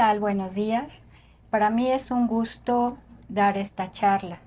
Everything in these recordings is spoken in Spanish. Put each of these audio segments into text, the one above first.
tal? Buenos días. Para mí es un gusto dar esta charla.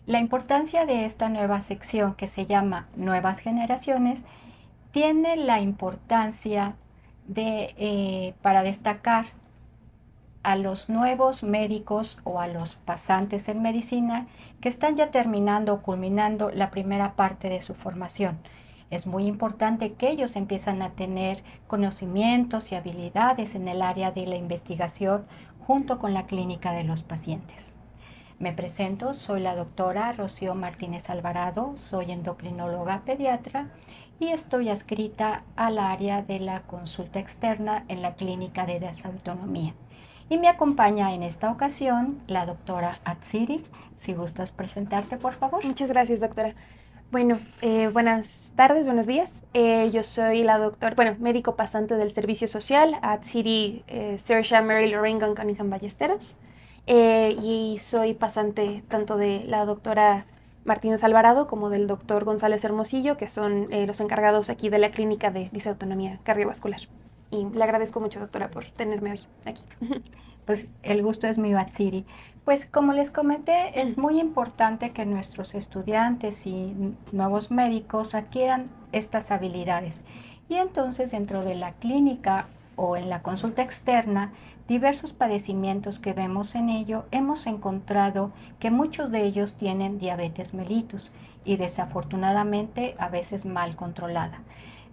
La importancia de esta nueva sección que se llama Nuevas Generaciones tiene la importancia para destacar a los nuevos médicos o a los pasantes en medicina que están ya terminando o culminando la primera parte de su formación. Es muy importante que ellos empiezan a tener conocimientos y habilidades en el área de la investigación junto con la clínica de los pacientes. Me presento, soy la doctora Rocío Martínez Alvarado, soy endocrinóloga pediatra y estoy adscrita al área de la consulta externa en la clínica de desautonomía. Y me acompaña en esta ocasión la doctora Atsiri. Si gustas presentarte, por favor. Muchas gracias, doctora. Bueno, buenas tardes, buenos días. Yo soy la doctora, médico pasante del Servicio Social, Atsiri Saoirse Mary Lorraine Cunningham Ballesteros. Y soy pasante tanto de la doctora Martínez Alvarado como del doctor González Hermosillo, que son los encargados aquí de la clínica de disautonomía cardiovascular. Y le agradezco mucho, doctora, por tenerme hoy aquí. Pues el gusto es mío, Atsiri. Pues como les comenté, es muy importante que nuestros estudiantes y nuevos médicos adquieran estas habilidades. Y entonces dentro de la clínica o en la consulta externa, diversos padecimientos que vemos en ello, hemos encontrado que muchos de ellos tienen diabetes mellitus y desafortunadamente a veces mal controlada.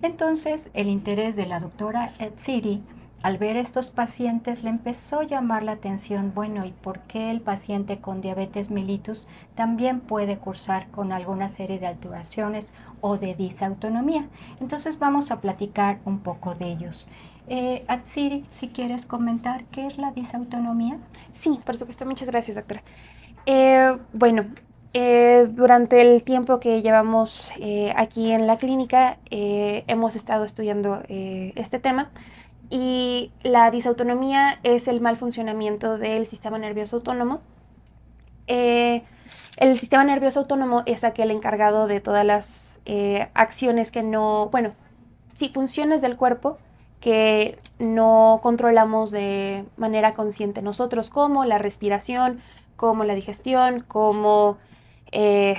Entonces, el interés de la doctora Atsiri al ver estos pacientes le empezó a llamar la atención, bueno, ¿y por qué el paciente con diabetes mellitus también puede cursar con alguna serie de alteraciones o de disautonomía? Entonces vamos a platicar un poco de ellos. Atsiri, si quieres comentar, ¿qué es la disautonomía? Sí, por supuesto. Muchas gracias, doctora. Durante el tiempo que llevamos aquí en la clínica, hemos estado estudiando este tema. Y la disautonomía es el mal funcionamiento del sistema nervioso autónomo. El sistema nervioso autónomo es aquel encargado de todas las acciones que no, funciones del cuerpo que no controlamos de manera consciente nosotros, como la respiración, como la digestión, como el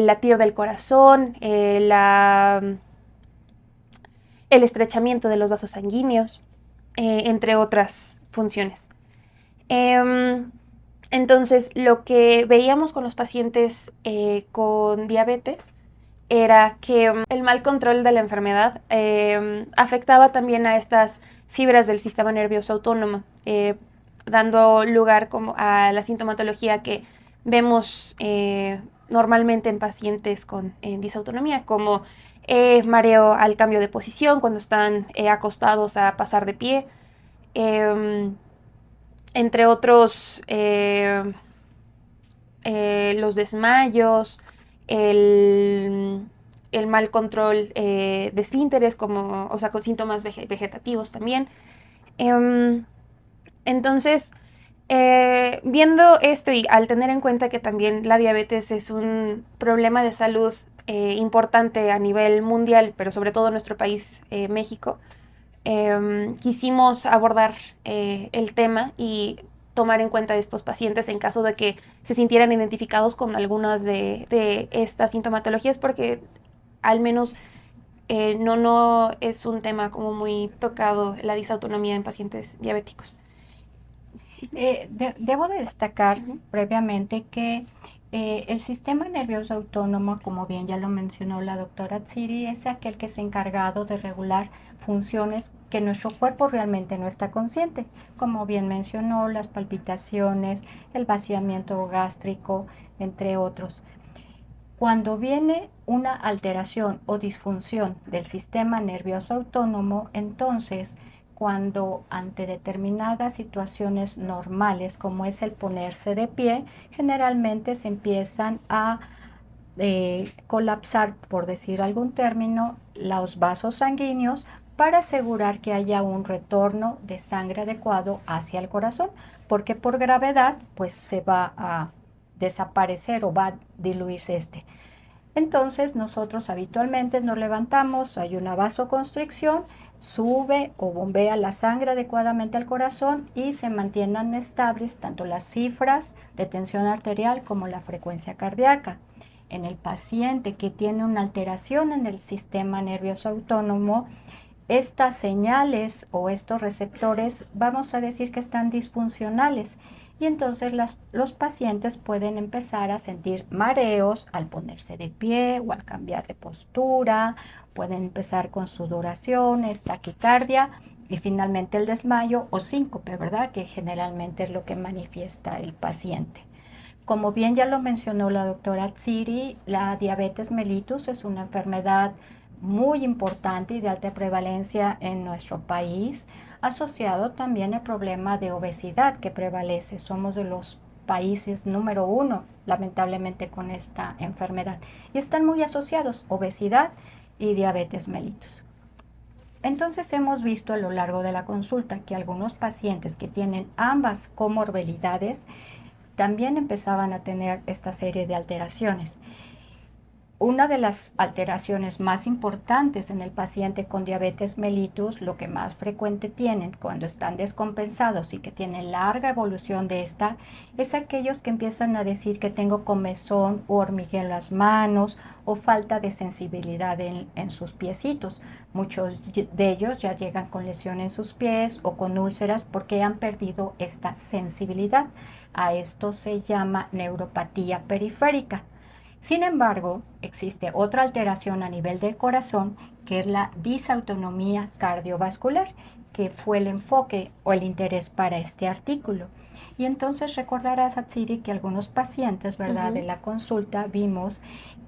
latir del corazón, el estrechamiento de los vasos sanguíneos, entre otras funciones. Entonces, lo que veíamos con los pacientes con diabetes era que el mal control de la enfermedad afectaba también a estas fibras del sistema nervioso autónomo, dando lugar como a la sintomatología que vemos normalmente en pacientes con disautonomía, como mareo al cambio de posición cuando están acostados a pasar de pie, entre otros los desmayos, el mal control de esfínteres, con síntomas vegetativos también. Entonces, viendo esto y al tener en cuenta que también la diabetes es un problema de salud importante a nivel mundial, pero sobre todo en nuestro país, México, quisimos abordar el tema y tomar en cuenta a estos pacientes en caso de que se sintieran identificados con algunas de estas sintomatologías, porque al menos no es un tema como muy tocado la disautonomía en pacientes diabéticos. Debo de destacar previamente que el sistema nervioso autónomo, como bien ya lo mencionó la doctora Tsiri, es aquel que es encargado de regular funciones que nuestro cuerpo realmente no está consciente, como bien mencionó, las palpitaciones, el vaciamiento gástrico, entre otros. Cuando viene una alteración o disfunción del sistema nervioso autónomo, entonces cuando ante determinadas situaciones normales, como es el ponerse de pie, generalmente se empiezan a colapsar, por decir algún término, los vasos sanguíneos para asegurar que haya un retorno de sangre adecuado hacia el corazón, porque por gravedad pues se va a desaparecer o va a diluirse este. Entonces nosotros habitualmente nos levantamos, hay una vasoconstricción, sube o bombea la sangre adecuadamente al corazón y se mantienen estables tanto las cifras de tensión arterial como la frecuencia cardíaca. En el paciente que tiene una alteración en el sistema nervioso autónomo, estas señales o estos receptores vamos a decir que están disfuncionales y entonces los pacientes pueden empezar a sentir mareos al ponerse de pie o al cambiar de postura, pueden empezar con sudoraciones, taquicardia y finalmente el desmayo o síncope, ¿verdad? Que generalmente es lo que manifiesta el paciente. Como bien ya lo mencionó la doctora Tsiri, la diabetes mellitus es una enfermedad muy importante y de alta prevalencia en nuestro país, asociado también al problema de obesidad que prevalece. Somos de los países número 1, lamentablemente, con esta enfermedad. Y están muy asociados obesidad y diabetes mellitus. Entonces hemos visto a lo largo de la consulta que algunos pacientes que tienen ambas comorbilidades también empezaban a tener esta serie de alteraciones. Una de las alteraciones más importantes en el paciente con diabetes mellitus, lo que más frecuente tienen cuando están descompensados y que tienen larga evolución de esta, es aquellos que empiezan a decir que tengo comezón o hormigueo en las manos o falta de sensibilidad en sus piecitos. Muchos de ellos ya llegan con lesión en sus pies o con úlceras porque han perdido esta sensibilidad. A esto se llama neuropatía periférica. Sin embargo, existe otra alteración a nivel del corazón que es la disautonomía cardiovascular, que fue el enfoque o el interés para este artículo. Y entonces recordarás, Atsiri, que algunos pacientes, ¿verdad? De la consulta vimos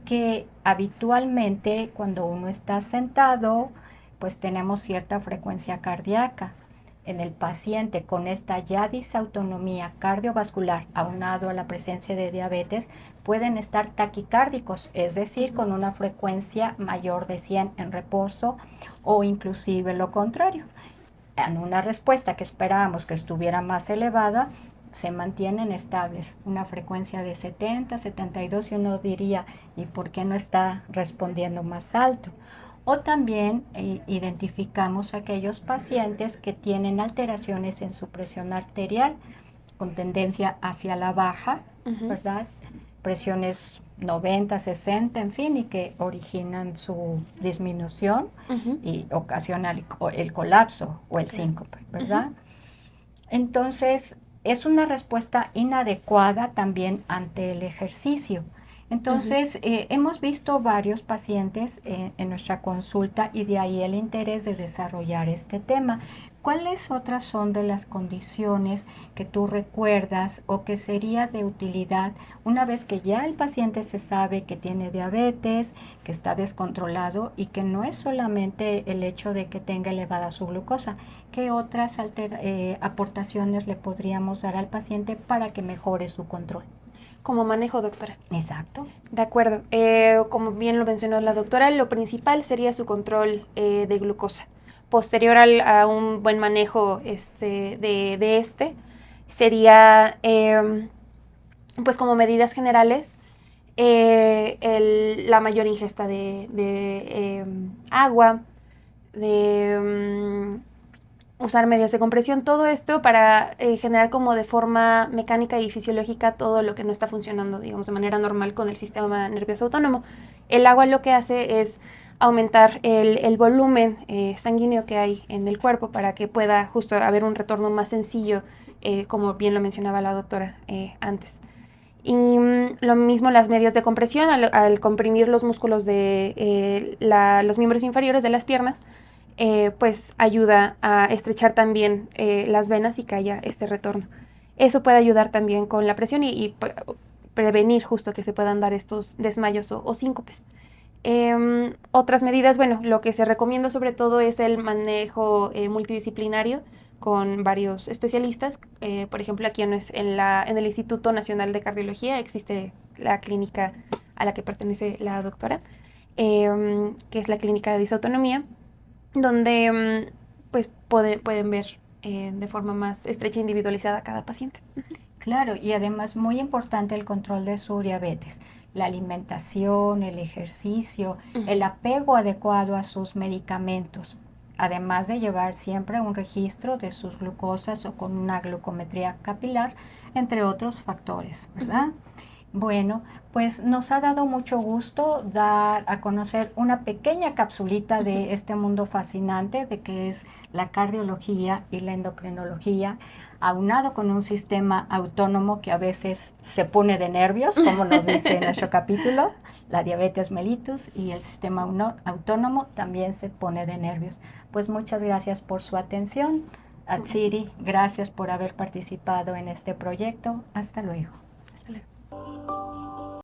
que habitualmente cuando uno está sentado, pues tenemos cierta frecuencia cardíaca. En el paciente con esta ya disautonomía cardiovascular, aunado a la presencia de diabetes, pueden estar taquicárdicos, es decir, con una frecuencia mayor de 100 en reposo o inclusive lo contrario. En una respuesta que esperábamos que estuviera más elevada, se mantienen estables, una frecuencia de 70, 72 y uno diría, ¿y por qué no está respondiendo más alto? O también identificamos aquellos pacientes que tienen alteraciones en su presión arterial con tendencia hacia la baja, ¿verdad? Presiones 90, 60, en fin, y que originan su disminución y ocasionan el colapso o el síncope, ¿verdad? Entonces, es una respuesta inadecuada también ante el ejercicio. Entonces, hemos visto varios pacientes en nuestra consulta y de ahí el interés de desarrollar este tema. ¿Cuáles otras son de las condiciones que tú recuerdas o que sería de utilidad una vez que ya el paciente se sabe que tiene diabetes, que está descontrolado y que no es solamente el hecho de que tenga elevada su glucosa? ¿Qué otras aportaciones le podríamos dar al paciente para que mejore su control? Como manejo, doctora. Exacto. De acuerdo. Como bien lo mencionó la doctora, lo principal sería su control de glucosa. Posterior a un buen manejo sería, pues como medidas generales, la mayor ingesta de agua, de usar medias de compresión, todo esto para generar como de forma mecánica y fisiológica todo lo que no está funcionando, digamos, de manera normal con el sistema nervioso autónomo. El agua lo que hace es aumentar el volumen sanguíneo que hay en el cuerpo para que pueda justo haber un retorno más sencillo, como bien lo mencionaba la doctora antes. Y lo mismo las medias de compresión, al comprimir los músculos de los miembros inferiores de las piernas, pues ayuda a estrechar también las venas y que haya este retorno. Eso puede ayudar también con la presión y prevenir justo que se puedan dar estos desmayos o síncopes. Otras medidas, bueno, lo que se recomienda sobre todo es el manejo multidisciplinario con varios especialistas. Por ejemplo, aquí en el Instituto Nacional de Cardiología existe la clínica a la que pertenece la doctora, que es la clínica de disautonomía, donde pues pueden ver de forma más estrecha e individualizada a cada paciente. Claro, y además muy importante el control de su diabetes, la alimentación, el ejercicio, el apego adecuado a sus medicamentos. además de llevar siempre un registro de sus glucosas o con una glucometría capilar, entre otros factores, ¿verdad? Bueno, pues nos ha dado mucho gusto dar a conocer una pequeña capsulita de este mundo fascinante de que es la cardiología y la endocrinología, aunado con un sistema autónomo que a veces se pone de nervios, como nos dice nuestro capítulo, la diabetes mellitus, y el sistema autónomo también se pone de nervios. Pues muchas gracias por su atención. Atsiri, gracias por haber participado en este proyecto. Hasta luego.